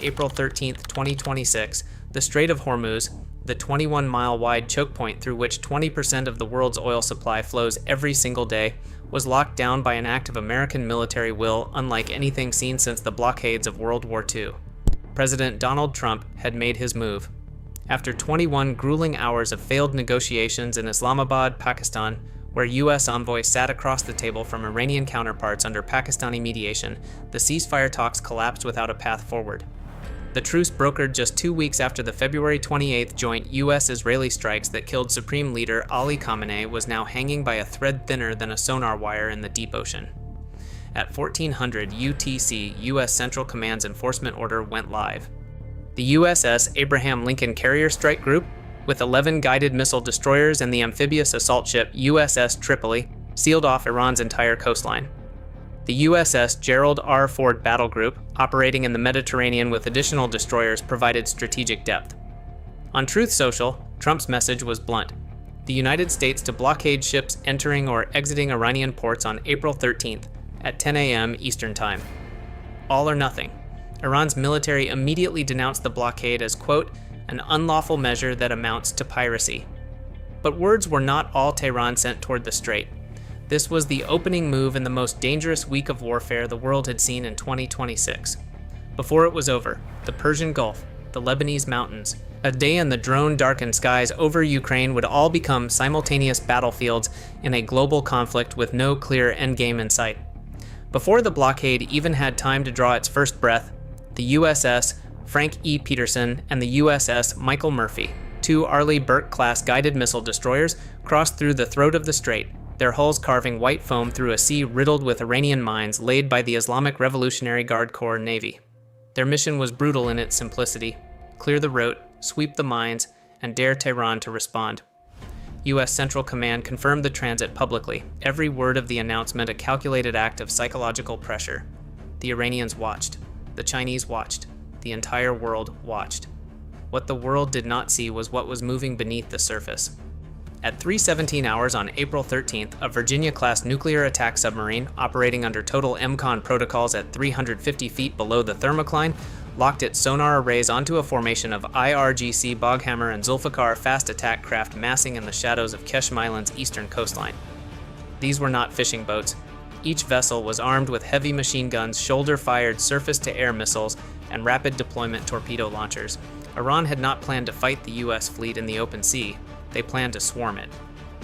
April 13, 2026, the Strait of Hormuz, the 21-mile-wide choke point through which 20% of the world's oil supply flows every single day, was locked down by an act of American military will unlike anything seen since the blockades of World War II. President Donald Trump had made his move. After 21 grueling hours of failed negotiations in Islamabad, Pakistan, where U.S. envoys sat across the table from Iranian counterparts under Pakistani mediation, the ceasefire talks collapsed without a path forward. The truce brokered just 2 weeks after the February 28 joint U.S.-Israeli strikes that killed Supreme Leader Ali Khamenei was now hanging by a thread thinner than a sonar wire in the deep ocean. At 1400 UTC, U.S. Central Command's enforcement order went live. The USS Abraham Lincoln Carrier Strike Group, with 11 guided missile destroyers and the amphibious assault ship USS Tripoli, sealed off Iran's entire coastline. The USS Gerald R. Ford Battle Group, operating in the Mediterranean with additional destroyers, provided strategic depth. On Truth Social, Trump's message was blunt: the United States to blockade ships entering or exiting Iranian ports on April 13th at 10 a.m. Eastern Time. All or nothing. Iran's military immediately denounced the blockade as, quote, an unlawful measure that amounts to piracy. But words were not all Tehran sent toward the strait. This was the opening move in the most dangerous week of warfare the world had seen in 2026. Before it was over, the Persian Gulf, the Lebanese mountains, a day in the drone-darkened skies over Ukraine would all become simultaneous battlefields in a global conflict with no clear endgame in sight. Before the blockade even had time to draw its first breath, the USS Frank E. Peterson and the USS Michael Murphy, two Arleigh Burke-class guided missile destroyers, crossed through the throat of the strait, their hulls carving white foam through a sea riddled with Iranian mines laid by the Islamic Revolutionary Guard Corps Navy. Their mission was brutal in its simplicity: clear the route, sweep the mines, and dare Tehran to respond. U.S. Central Command confirmed the transit publicly, every word of the announcement a calculated act of psychological pressure. The Iranians watched. The Chinese watched. The entire world watched. What the world did not see was what was moving beneath the surface. At 3:17 hours on April 13th, a Virginia-class nuclear attack submarine, operating under total MCON protocols at 350 feet below the thermocline, locked its sonar arrays onto a formation of IRGC Boghammer and Zulfikar fast attack craft massing in the shadows of Qeshm Island's eastern coastline. These were not fishing boats. Each vessel was armed with heavy machine guns, shoulder-fired surface-to-air missiles, and rapid deployment torpedo launchers. Iran had not planned to fight the U.S. fleet in the open sea. They planned to swarm it.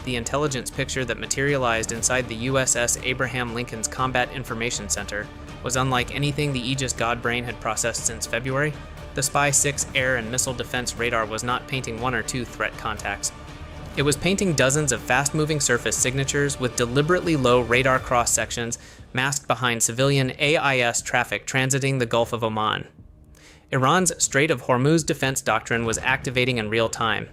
The intelligence picture that materialized inside the USS Abraham Lincoln's Combat Information Center was unlike anything the Aegis Godbrain had processed since February. The Spy-6 air and missile defense radar was not painting one or two threat contacts. It was painting dozens of fast-moving surface signatures with deliberately low radar cross-sections masked behind civilian AIS traffic transiting the Gulf of Oman. Iran's Strait of Hormuz defense doctrine was activating in real time.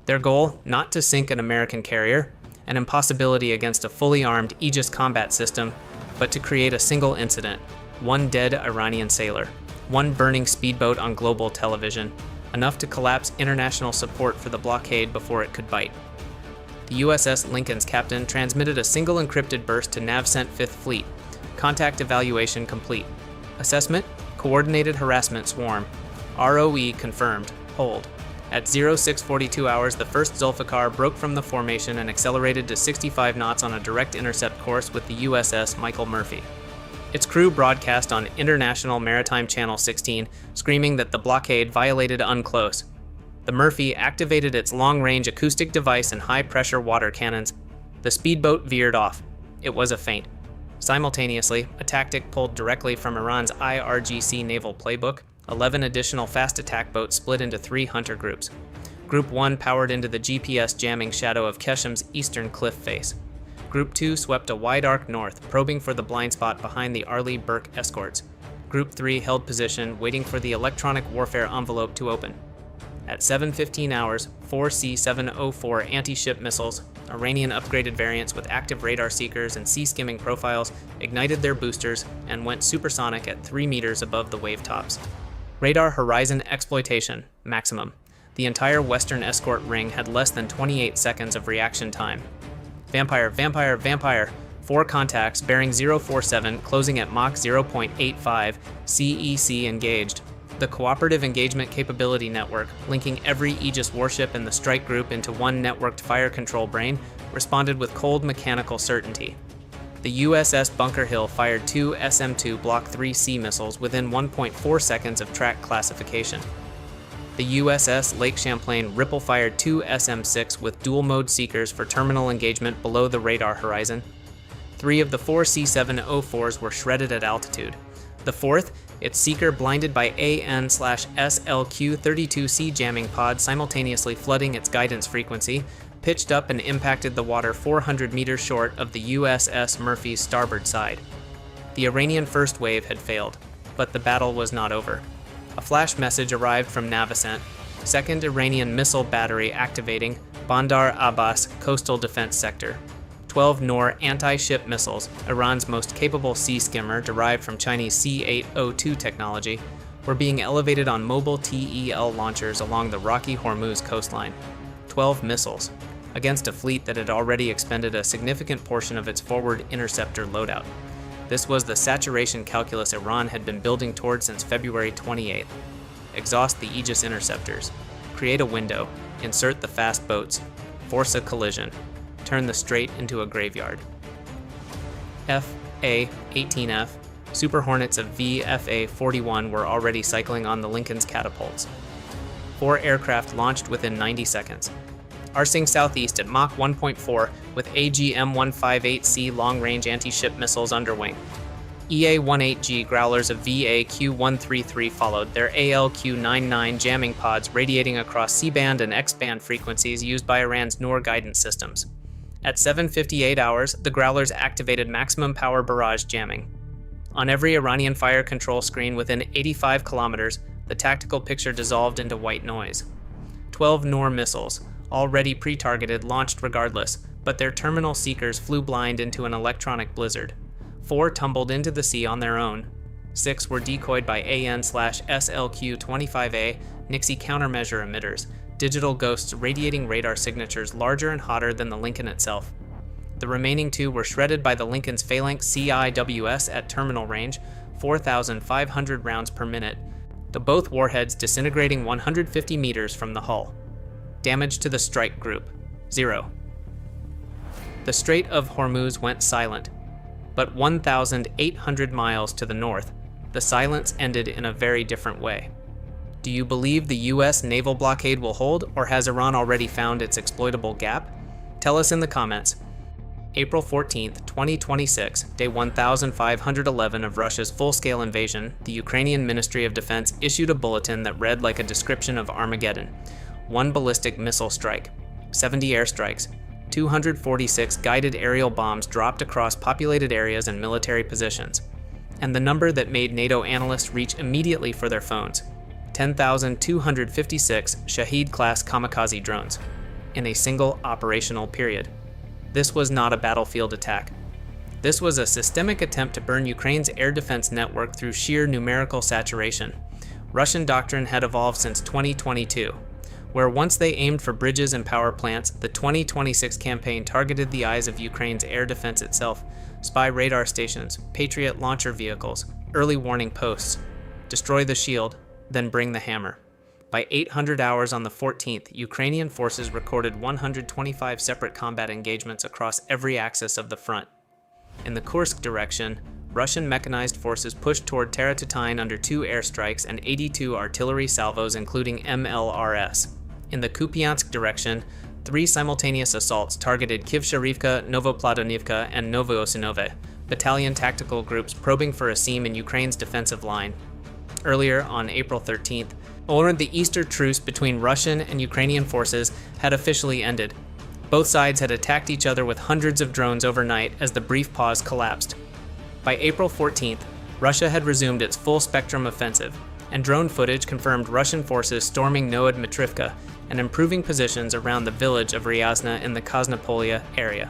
Their goal, not to sink an American carrier, an impossibility against a fully armed Aegis combat system, but to create a single incident: one dead Iranian sailor, one burning speedboat on global television, enough to collapse international support for the blockade before it could bite. The USS Lincoln's captain transmitted a single encrypted burst to NAVCENT 5th Fleet. Contact evaluation complete. Assessment: coordinated harassment swarm. ROE confirmed. Hold. At 0642 hours, the first Zulfikar broke from the formation and accelerated to 65 knots on a direct intercept course with the USS Michael Murphy. Its crew broadcast on International Maritime Channel 16, screaming that the blockade violated UNCLOS. The Murphy activated its long-range acoustic device and high-pressure water cannons. The speedboat veered off. It was a feint. Simultaneously, a tactic pulled directly from Iran's IRGC naval playbook, 11 additional fast attack boats split into 3 hunter groups. Group 1 powered into the GPS jamming shadow of Qeshm's eastern cliff face. Group 2 swept a wide arc north, probing for the blind spot behind the Arleigh Burke escorts. Group 3 held position, waiting for the electronic warfare envelope to open. At 7:15 hours, 4 C-704 anti-ship missiles, Iranian upgraded variants with active radar seekers and sea-skimming profiles, ignited their boosters and went supersonic at 3 meters above the wave tops. Radar horizon exploitation, maximum. The entire western escort ring had less than 28 seconds of reaction time. Vampire, Vampire, Vampire. 4 contacts, bearing 047, closing at Mach 0.85, CEC engaged. The Cooperative Engagement Capability Network, linking every Aegis warship in the strike group into one networked fire control brain, responded with cold mechanical certainty. The USS Bunker Hill fired 2 SM-2 Block 3C missiles within 1.4 seconds of track classification. The USS Lake Champlain ripple-fired 2 SM-6 with dual-mode seekers for terminal engagement below the radar horizon. 3 of the 4 C-704s were shredded at altitude. The fourth, its seeker blinded by AN/SLQ-32C jamming pod simultaneously flooding its guidance frequency, pitched up and impacted the water 400 meters short of the USS Murphy's starboard side. The Iranian first wave had failed, but the battle was not over. A flash message arrived from Navicent, 2nd Iranian Missile Battery activating Bandar Abbas Coastal Defense Sector. 12 Noor anti-ship missiles, Iran's most capable sea skimmer derived from Chinese C-802 technology, were being elevated on mobile TEL launchers along the rocky Hormuz coastline. 12 missiles, against a fleet that had already expended a significant portion of its forward interceptor loadout. This was the saturation calculus Iran had been building toward since February 28th. Exhaust the Aegis interceptors, create a window, insert the fast boats, force a collision, turn the strait into a graveyard. FA-18F, Super Hornets of VFA-41 were already cycling on the Lincoln's catapults. 4 aircraft launched within 90 seconds. Arcing southeast at Mach 1.4 with AGM-158C long-range anti-ship missiles underwing. EA-18G Growlers of VAQ-133 followed, their ALQ-99 jamming pods radiating across C-band and X-band frequencies used by Iran's Noor guidance systems. At 7:58 hours, the Growlers activated maximum power barrage jamming. On every Iranian fire control screen within 85 kilometers, the tactical picture dissolved into white noise. 12 Noor missiles, already pre-targeted, launched regardless, but their terminal seekers flew blind into an electronic blizzard. 4 tumbled into the sea on their own. 6 were decoyed by AN/SLQ-25A Nixie countermeasure emitters, digital ghosts radiating radar signatures larger and hotter than the Lincoln itself. The remaining 2 were shredded by the Lincoln's phalanx CIWS at terminal range, 4,500 rounds per minute, the both warheads disintegrating 150 meters from the hull. Damage to the strike group, 0. The Strait of Hormuz went silent, but 1,800 miles to the north, the silence ended in a very different way. Do you believe the US naval blockade will hold, or has Iran already found its exploitable gap? Tell us in the comments. April 14th, 2026, day 1511 of Russia's full-scale invasion, the Ukrainian Ministry of Defense issued a bulletin that read like a description of Armageddon. 1 ballistic missile strike, 70 airstrikes, 246 guided aerial bombs dropped across populated areas and military positions, and the number that made NATO analysts reach immediately for their phones, 10,256 Shahed-class kamikaze drones, in a single operational period. This was not a battlefield attack. This was a systemic attempt to burn Ukraine's air defense network through sheer numerical saturation. Russian doctrine had evolved since 2022. Where once they aimed for bridges and power plants, the 2026 campaign targeted the eyes of Ukraine's air defense itself, spy radar stations, Patriot launcher vehicles, early warning posts. Destroy the shield, then bring the hammer. By 800 hours on the 14th, Ukrainian forces recorded 125 separate combat engagements across every axis of the front. In the Kursk direction, Russian mechanized forces pushed toward Terra-Tatine under 2 airstrikes and 82 artillery salvos including MLRS. In the Kupiansk direction, 3 simultaneous assaults targeted Kyiv-Sharivka, Novoplatonivka, and Novoosinove, battalion tactical groups probing for a seam in Ukraine's defensive line. Earlier, on April 13th, the Easter truce between Russian and Ukrainian forces had officially ended. Both sides had attacked each other with hundreds of drones overnight as the brief pause collapsed. By April 14th, Russia had resumed its full-spectrum offensive, and drone footage confirmed Russian forces storming Novodmitrivka and improving positions around the village of Ryazna in the Krasnopolia area.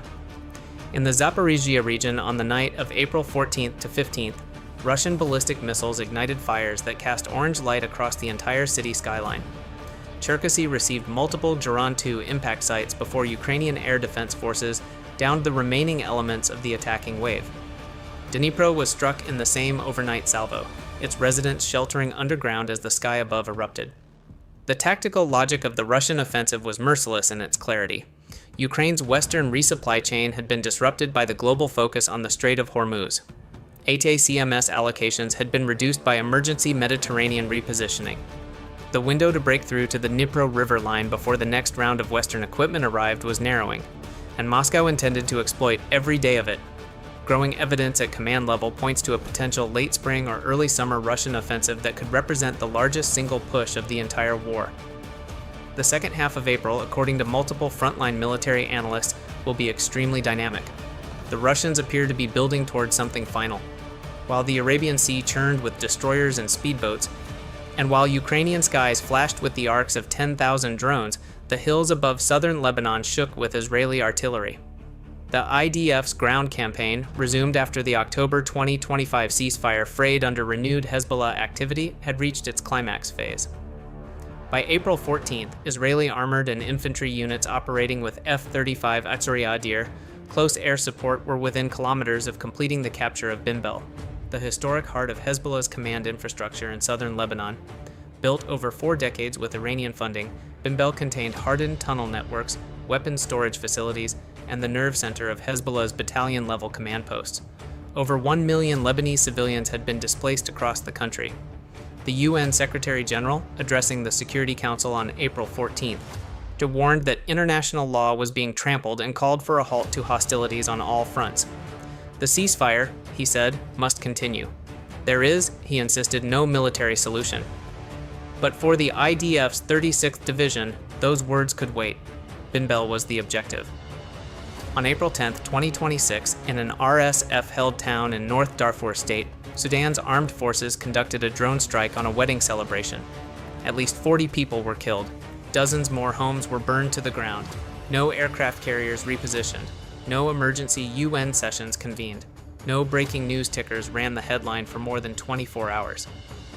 In the Zaporizhia region on the night of April 14th to 15th, Russian ballistic missiles ignited fires that cast orange light across the entire city skyline. Cherkasy received multiple Geran-2 impact sites before Ukrainian air defense forces downed the remaining elements of the attacking wave. Dnipro was struck in the same overnight salvo. its residents sheltering underground as the sky above erupted. The tactical logic of the Russian offensive was merciless in its clarity. Ukraine's western resupply chain had been disrupted by the global focus on the Strait of Hormuz. ATACMS allocations had been reduced by emergency Mediterranean repositioning. The window to break through to the Dnipro River line before the next round of Western equipment arrived was narrowing, and Moscow intended to exploit every day of it. Growing evidence at command level points to a potential late spring or early summer Russian offensive that could represent the largest single push of the entire war. The second half of April, according to multiple frontline military analysts, will be extremely dynamic. The Russians appear to be building towards something final. While the Arabian Sea churned with destroyers and speedboats, and while Ukrainian skies flashed with the arcs of 10,000 drones, the hills above southern Lebanon shook with Israeli artillery. The IDF's ground campaign, resumed after the October 2025 ceasefire frayed under renewed Hezbollah activity, had reached its climax phase. By April 14th, Israeli armored and infantry units operating with F-35 Atzuri close air support were within kilometers of completing the capture of Binbel, the historic heart of Hezbollah's command infrastructure in southern Lebanon. Built over 4 decades with Iranian funding, Binbel contained hardened tunnel networks, weapons storage facilities, and the nerve center of Hezbollah's battalion-level command posts. Over 1 million Lebanese civilians had been displaced across the country. The UN Secretary-General, addressing the Security Council on April 14th, warned that international law was being trampled and called for a halt to hostilities on all fronts. The ceasefire, he said, must continue. There is, he insisted, no military solution. But for the IDF's 36th Division, those words could wait. Binbel was the objective. On April 10, 2026, in an RSF-held town in North Darfur State, Sudan's armed forces conducted a drone strike on a wedding celebration. At least 40 people were killed. Dozens more homes were burned to the ground. No aircraft carriers repositioned. No emergency UN sessions convened. No breaking news tickers ran the headline for more than 24 hours.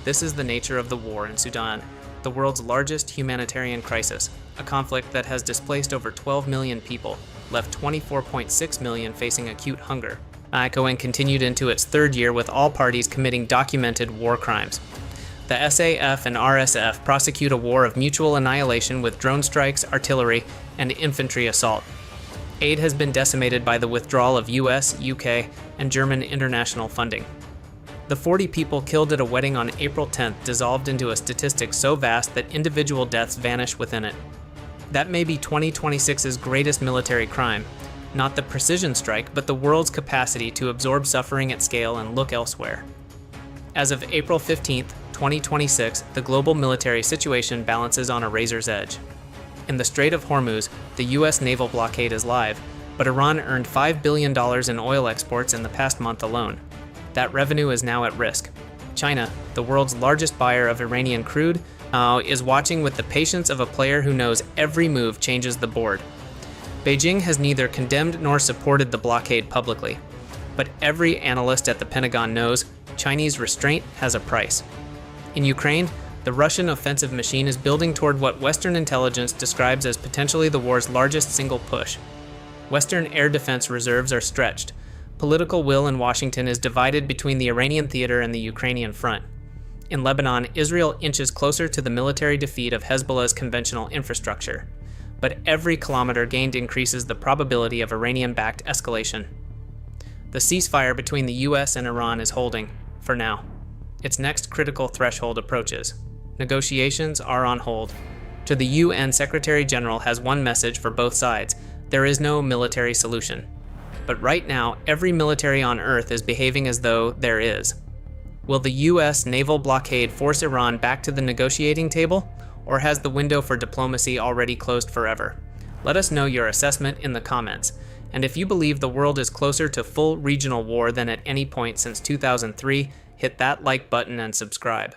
This is the nature of the war in Sudan, the world's largest humanitarian crisis, a conflict that has displaced over 12 million people, left 24.6 million facing acute hunger. AEGIS continued into its third year with all parties committing documented war crimes. The SAF and RSF prosecute a war of mutual annihilation with drone strikes, artillery, and infantry assault. Aid has been decimated by the withdrawal of US, UK, and German international funding. The 40 people killed at a wedding on April 10th dissolved into a statistic so vast that individual deaths vanish within it. That may be 2026's greatest military crime, not the precision strike, but the world's capacity to absorb suffering at scale and look elsewhere. As of April 15th, 2026, the global military situation balances on a razor's edge. In the Strait of Hormuz, the U.S. naval blockade is live, but Iran earned $5 billion in oil exports in the past month alone. That revenue is now at risk. China, the world's largest buyer of Iranian crude, is watching with the patience of a player who knows every move changes the board. Beijing has neither condemned nor supported the blockade publicly, but every analyst at the Pentagon knows Chinese restraint has a price. In Ukraine, the Russian offensive machine is building toward what Western intelligence describes as potentially the war's largest single push. Western air defense reserves are stretched. Political will in Washington is divided between the Iranian theater and the Ukrainian front. In Lebanon, Israel inches closer to the military defeat of Hezbollah's conventional infrastructure. But every kilometer gained increases the probability of Iranian-backed escalation. The ceasefire between the US and Iran is holding, for now. Its next critical threshold approaches. Negotiations are on hold. To the UN Secretary-General has one message for both sides: there is no military solution. But right now, every military on Earth is behaving as though there is. Will the US naval blockade force Iran back to the negotiating table, or has the window for diplomacy already closed forever? Let us know your assessment in the comments, and if you believe the world is closer to full regional war than at any point since 2003, hit that like button and subscribe.